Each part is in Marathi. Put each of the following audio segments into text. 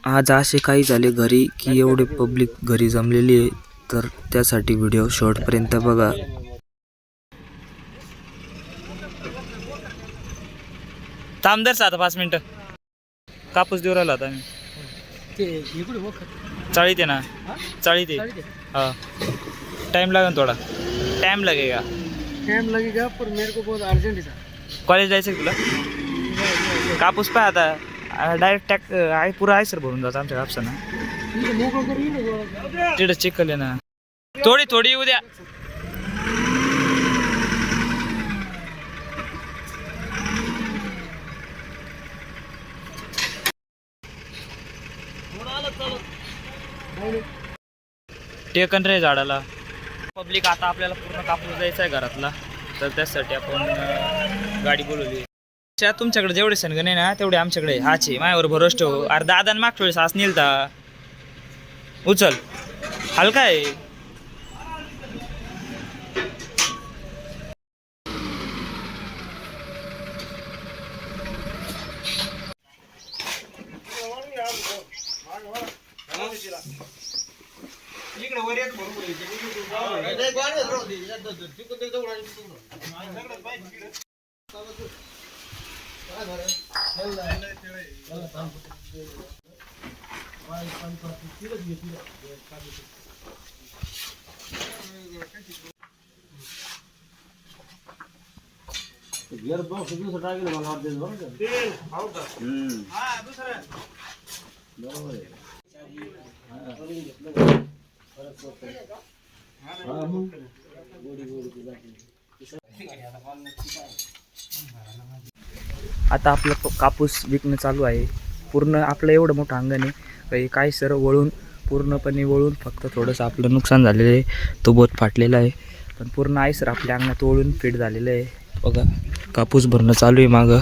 आज असे काही झाले घरी की एवढे पब्लिक घरी जमलेली आहे, तर त्यासाठी व्हिडिओ शेवटपर्यंत बघा. थांबदर 5 मिनिटं. कापूस देऊ राहिला आता आम्ही. चाळीत आहे ना, चाळीत आहे. हा, टाइम लागेल थोडा. टाइम लगेगा. पर मेरे को बहुत अर्जेंट है. कॉलेज जायचं तुला? कापूस पाय आता डायरेक्ट टॅक आहे, पुरा आहे सर भरून जायचं आमच्या कापसानं. तिथं चिखल आहे ना, थोडी थोडी येऊ द्या. टेकन रे झाडाला. पब्लिक आता आपल्याला पूर्ण कापूस द्यायचा आहे घरातला, तर त्यासाठी आपण गाडी बोलवली. तुमच्याकडे जेवढे सणगण आहे ना तेवढे आमच्याकडे हाचे. माझ्यावर भरोसा ठेव. अरे दादा मागच्या वेळेस हाच नेलता. उचल, हलका आहे. आता आपलं कापूस विकणं चालू आहे. पूर्ण आपलं एवढं मोठं अंगण आहे, काही सर्व वळून पूर्णपणे वळून फक्त थोडंसं आपलं नुकसान झालेलं आहे. तो बोत फाटलेला आहे, पण पूर्ण आहे सर आपल्या अंगणात वळून फिट झालेलं आहे. बघा कापूस भरणं चालू आहे मागं.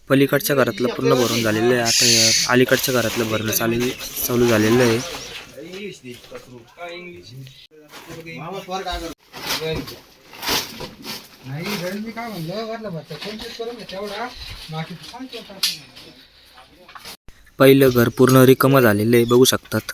पलीकडच्या घरातलं पूर्ण भरून झालेलं आहे. आता अलीकडच्या घरातलं भरणं चालू झालेलं आहे. पहिलं घर पूर्ण रिकामं झालेलं आहे, बघू शकतात.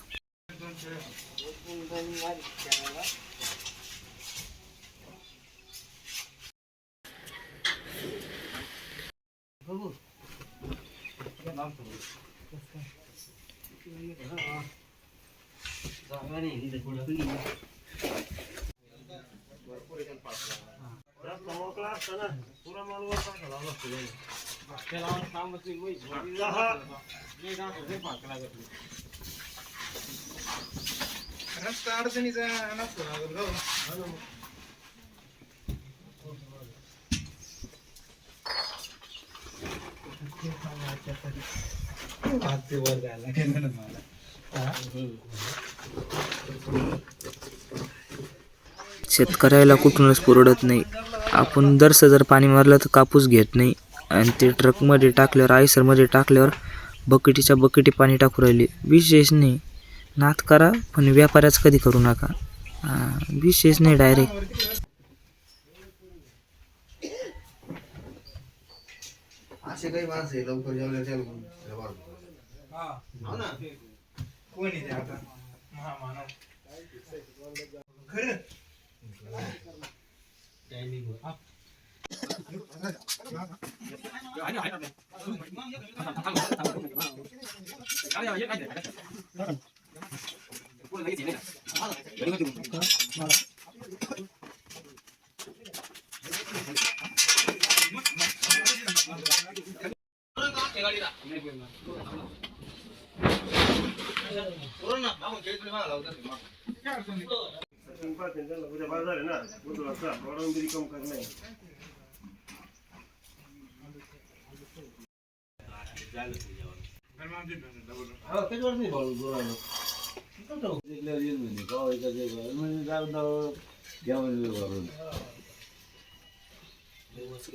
शेतकऱ्याला कुठूनच पुरवत नाही. आपण जर पाणी मारलं तर कापूस घेत नाही, आणि ते ट्रकमध्ये टाकल्यावर आयसरमध्ये टाकल्यावर बकेटीच्या बकेटी पाणी टाकू राहिले. विशेष नाही, नात करा पण व्यापाऱ्याच कधी करू नका. विशेष नाही, डायरेक्ट असे काही माणसं आहे लवकर जेवल्याच्या कोणी ते आता महामानव खरं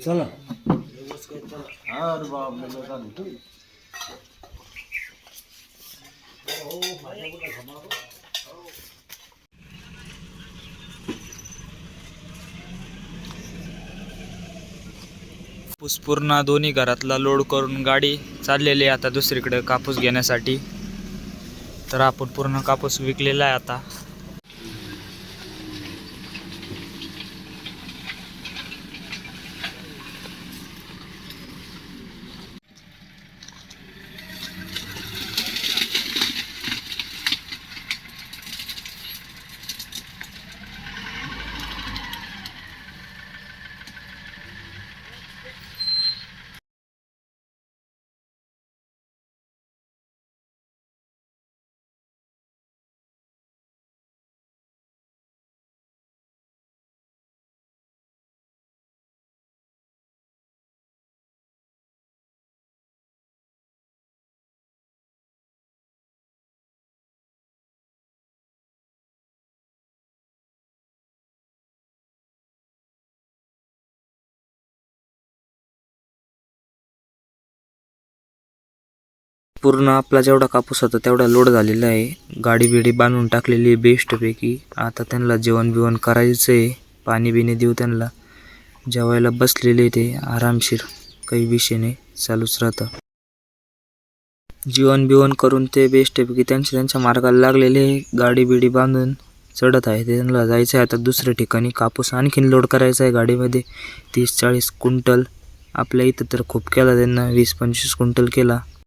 चला कापूस पूर्ण दोन्ही घरातला लोड करून गाडी चाललेली आहे आता दुसरीकडे कापूस घेण्यासाठी. तर आपण पूर्ण कापूस विकलेला आहे आता. पूर्ण आपला जेवढा कापूस होता तेवढा लोड झालेला आहे. गाडी बिडी बांधून टाकलेली आहे बेस्टपैकी. आता त्यांना जेवण बिवण करायचं आहे. पाणी बिणी देऊ त्यांना. जेवायला बसलेले ते आरामशीर, काही विषय नाही, चालूच राहतं. जेवण बिवण करून ते बेस्टपैकी त्यांच्या मार्गाला लागलेले. गाडी बिडी बांधून चढत आहे. त्यांना जायचं आहे आता दुसऱ्या ठिकाणी. कापूस आणखीन लोड करायचा आहे गाडीमध्ये 30-40 क्विंटल. आपल्या इथं तर खूप केला त्यांना, 20-25 क्विंटल केला.